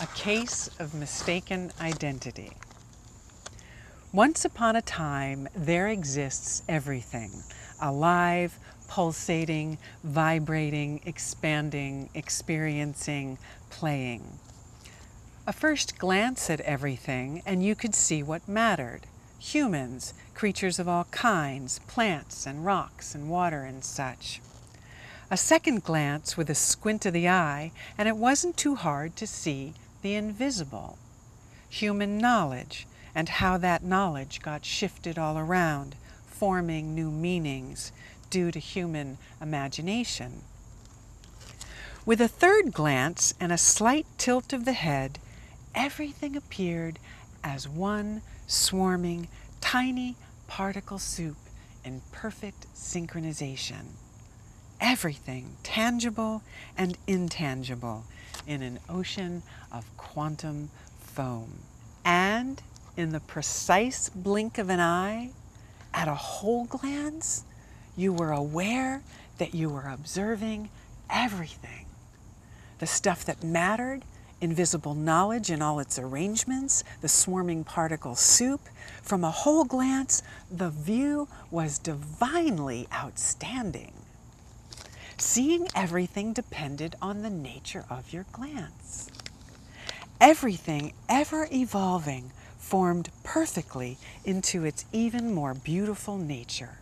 A case of mistaken identity. Once upon a time, there exists everything, alive, pulsating, vibrating, expanding, experiencing, playing. A first glance at everything, and you could see what mattered. Humans, creatures of all kinds, plants and rocks and water and such. A second glance with a squint of the eye, and it wasn't too hard to see the invisible. Human knowledge, and how that knowledge got shifted all around, forming new meanings due to human imagination. With a third glance and a slight tilt of the head, everything appeared as one swarming, tiny particle soup in perfect synchronization. Everything tangible and intangible in an ocean of quantum foam. And in the precise blink of an eye, at a whole glance, you were aware that you were observing everything. The stuff that mattered, invisible knowledge in all its arrangements, the swarming particle soup. From a whole glance, the view was divinely outstanding. Seeing everything depended on the nature of your glance. Everything ever evolving formed perfectly into its even more beautiful nature.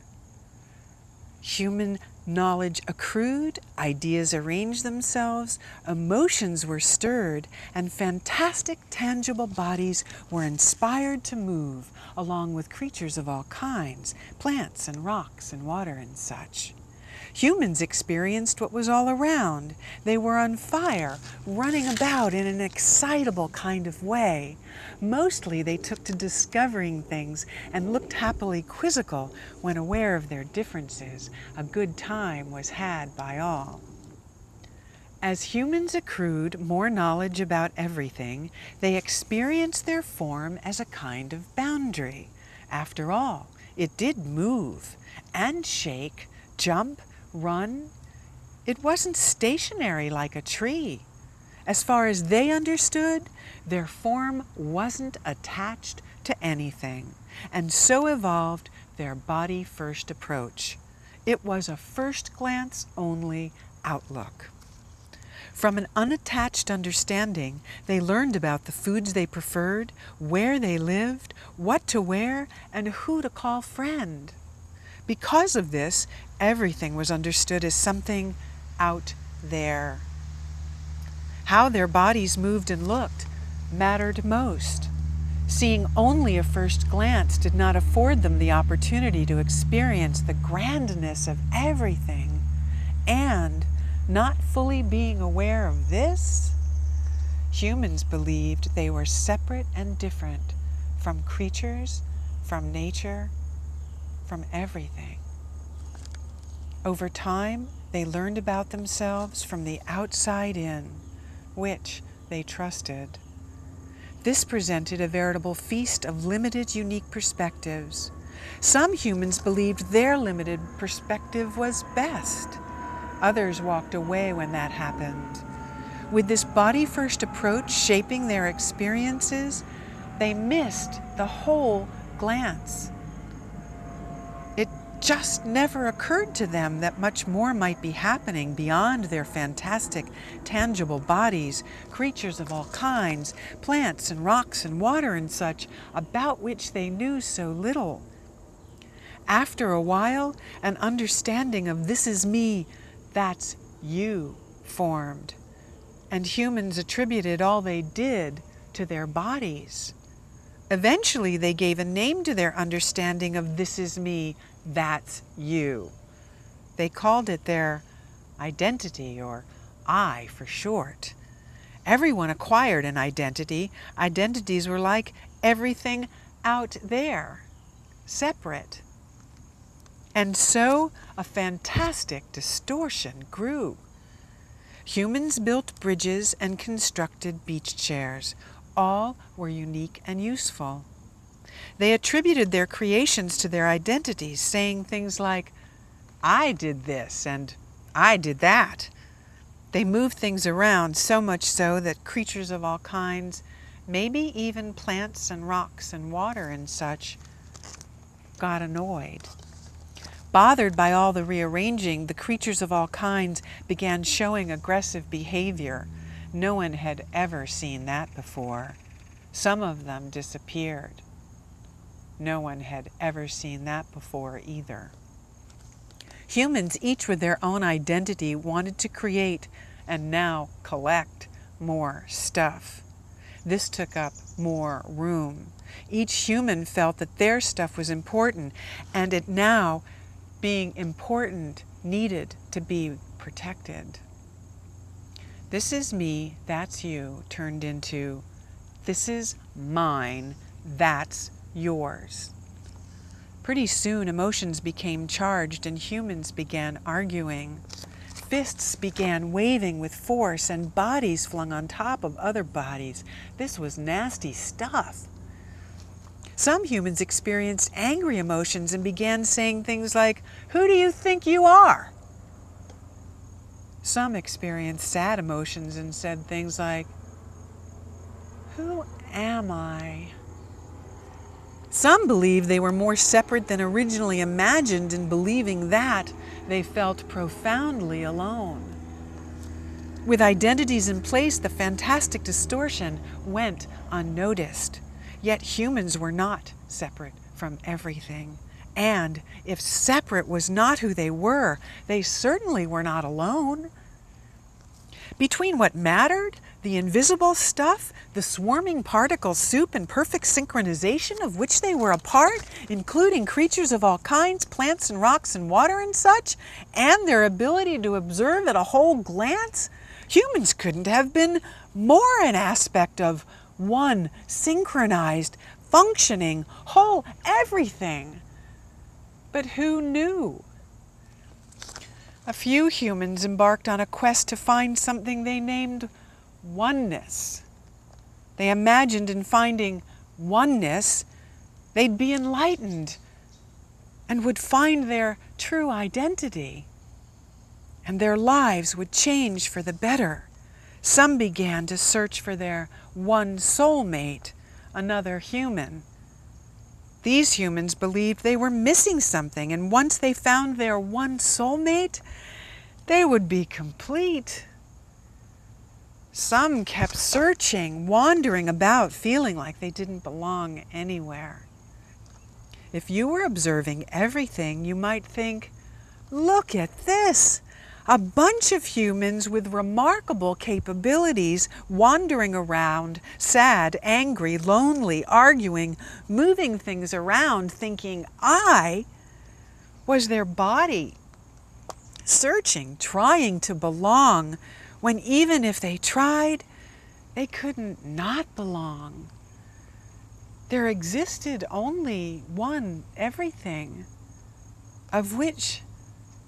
Human knowledge accrued, ideas arranged themselves, emotions were stirred, and fantastic tangible bodies were inspired to move, along with creatures of all kinds, plants and rocks and water and such. Humans experienced what was all around. They were on fire, running about in an excitable kind of way. Mostly they took to discovering things and looked happily quizzical when aware of their differences. A good time was had by all. As humans accrued more knowledge about everything, they experienced their form as a kind of boundary. After all, it did move and shake, jump, run. It wasn't stationary like a tree. As far as they understood, their form wasn't attached to anything, and so evolved their body-first approach. It was a first glance only outlook. From an unattached understanding, they learned about the foods they preferred, where they lived, what to wear, and who to call friend. Because of this, everything was understood as something out there. How their bodies moved and looked mattered most. Seeing only a first glance did not afford them the opportunity to experience the grandness of everything. And, not fully being aware of this, humans believed they were separate and different from creatures, from nature, from everything. Over time, they learned about themselves from the outside in, which they trusted. This presented a veritable feast of limited, unique perspectives. Some humans believed their limited perspective was best. Others walked away when that happened. With this body-first approach shaping their experiences, they missed the whole glance. It just never occurred to them that much more might be happening beyond their fantastic, tangible bodies, creatures of all kinds, plants and rocks and water and such, about which they knew so little. After a while, an understanding of "this is me, that's you" formed, and humans attributed all they did to their bodies. Eventually, they gave a name to their understanding of "this is me, that's you." They called it their identity, or I for short. Everyone acquired an identity. Identities were like everything out there, separate. And so a fantastic distortion grew. Humans built bridges and constructed beach chairs. All were unique and useful. They attributed their creations to their identities, saying things like, "I did this," and "I did that." They moved things around, so much so that creatures of all kinds, maybe even plants and rocks and water and such, got annoyed. Bothered by all the rearranging, the creatures of all kinds began showing aggressive behavior. No one had ever seen that before. Some of them disappeared. No one had ever seen that before either. Humans, each with their own identity, wanted to create and now collect more stuff. This took up more room. Each human felt that their stuff was important, and it now, being important, needed to be protected. This is me, that's you, turned into this is mine, that's yours. Pretty soon emotions became charged and humans began arguing. Fists began waving with force and bodies flung on top of other bodies. This was nasty stuff. Some humans experienced angry emotions and began saying things like, "Who do you think you are?" Some experienced sad emotions and said things like, "Who am I?" Some believed they were more separate than originally imagined, and believing that, they felt profoundly alone. With identities in place, the fantastic distortion went unnoticed. Yet humans were not separate from everything. And if separate was not who they were, they certainly were not alone. Between what mattered, the invisible stuff, the swarming particle soup in perfect synchronization of which they were a part, including creatures of all kinds, plants and rocks and water and such, and their ability to observe at a whole glance, humans couldn't have been more an aspect of one synchronized, functioning, whole everything. But who knew? A few humans embarked on a quest to find something they named oneness. They imagined in finding oneness, they'd be enlightened and would find their true identity, and their lives would change for the better. Some began to search for their one soulmate, another human. These humans believed they were missing something, and once they found their one soulmate, they would be complete. Some kept searching, wandering about, feeling like they didn't belong anywhere. If you were observing everything, you might think, "Look at this! A bunch of humans with remarkable capabilities wandering around, sad, angry, lonely, arguing, moving things around, thinking I was their body, searching, trying to belong, when even if they tried, they couldn't not belong. There existed only one everything, of which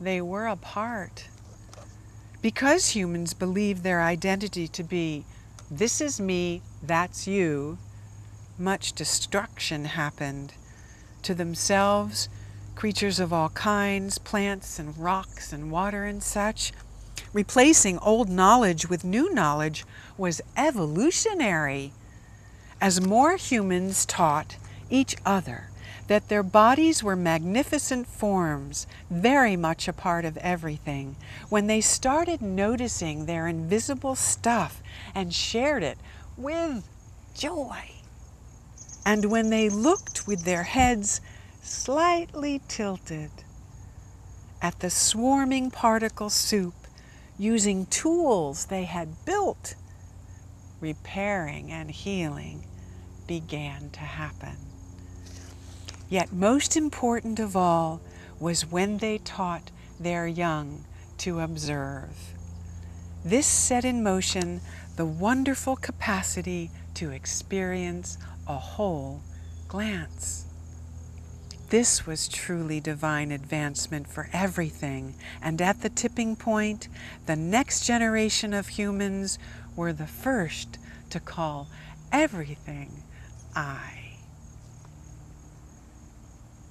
they were a part. Because humans believed their identity to be, this is me, that's you, much destruction happened to themselves, creatures of all kinds, plants and rocks and water and such. Replacing old knowledge with new knowledge was evolutionary. As more humans taught each other that their bodies were magnificent forms, very much a part of everything, when they started noticing their invisible stuff and shared it with joy, and when they looked with their heads slightly tilted at the swarming particle soup, using tools they had built, repairing and healing began to happen. Yet most important of all was when they taught their young to observe. This set in motion the wonderful capacity to experience a whole glance. This was truly divine advancement for everything, and at the tipping point, the next generation of humans were the first to call everything I.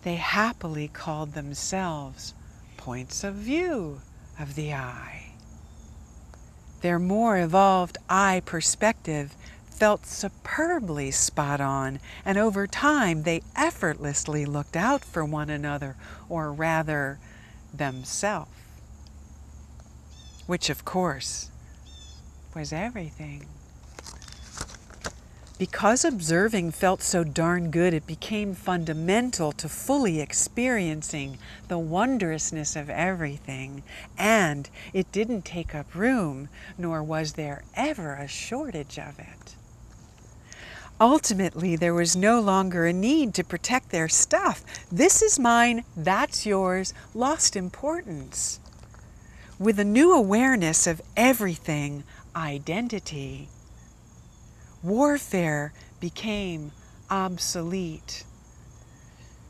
They happily called themselves points of view of the I. Their more evolved eye perspective felt superbly spot on, and over time they effortlessly looked out for one another, or rather, themselves. Which, of course, was everything. Because observing felt so darn good, it became fundamental to fully experiencing the wondrousness of everything, and it didn't take up room, nor was there ever a shortage of it. Ultimately, there was no longer a need to protect their stuff. This is mine, that's yours, lost importance. With a new awareness of everything, identity, warfare became obsolete.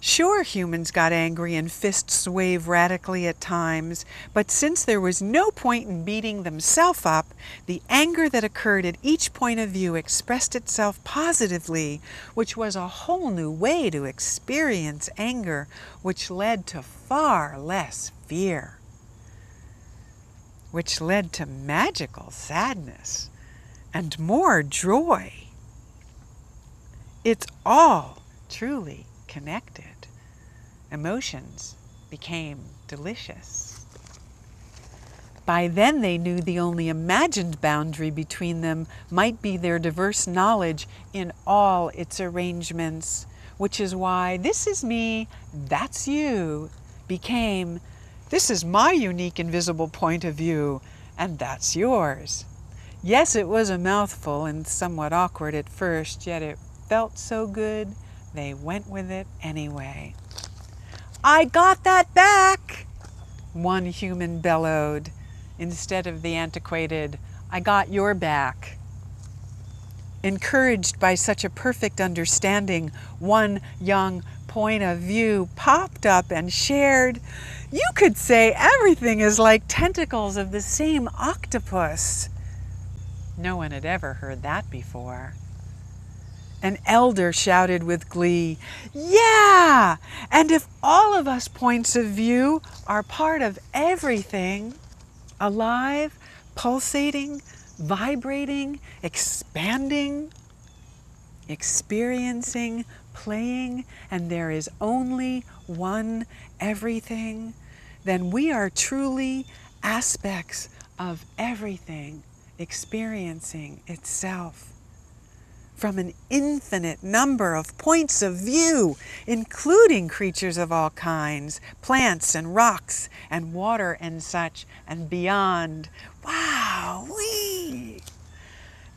Sure, humans got angry and fists waved radically at times, but since there was no point in beating themselves up, the anger that occurred at each point of view expressed itself positively, which was a whole new way to experience anger, which led to far less fear, which led to magical sadness and more joy. It's all truly connected. Emotions became delicious. By then they knew the only imagined boundary between them might be their diverse knowledge in all its arrangements, which is why "this is me, that's you" became "this is my unique invisible point of view, and that's yours." Yes, it was a mouthful and somewhat awkward at first, yet it felt so good, they went with it anyway. "I got that back," one human bellowed, instead of the antiquated, "I got your back." Encouraged by such a perfect understanding, one young point of view popped up and shared, "You could say everything is like tentacles of the same octopus." No one had ever heard that before. An elder shouted with glee, "Yeah! And if all of us points of view are part of everything, alive, pulsating, vibrating, expanding, experiencing, playing, and there is only one everything, then we are truly aspects of everything experiencing itself from an infinite number of points of view, including creatures of all kinds, plants and rocks and water and such, and beyond. Wow-wee!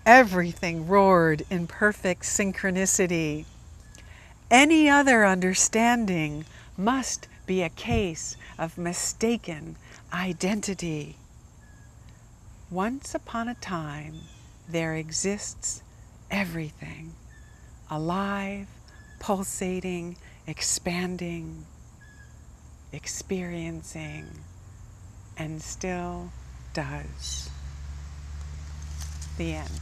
Everything roared in perfect synchronicity. Any other understanding must be a case of mistaken identity. Once upon a time, there exists everything, alive, pulsating, expanding, experiencing, and still does. The end.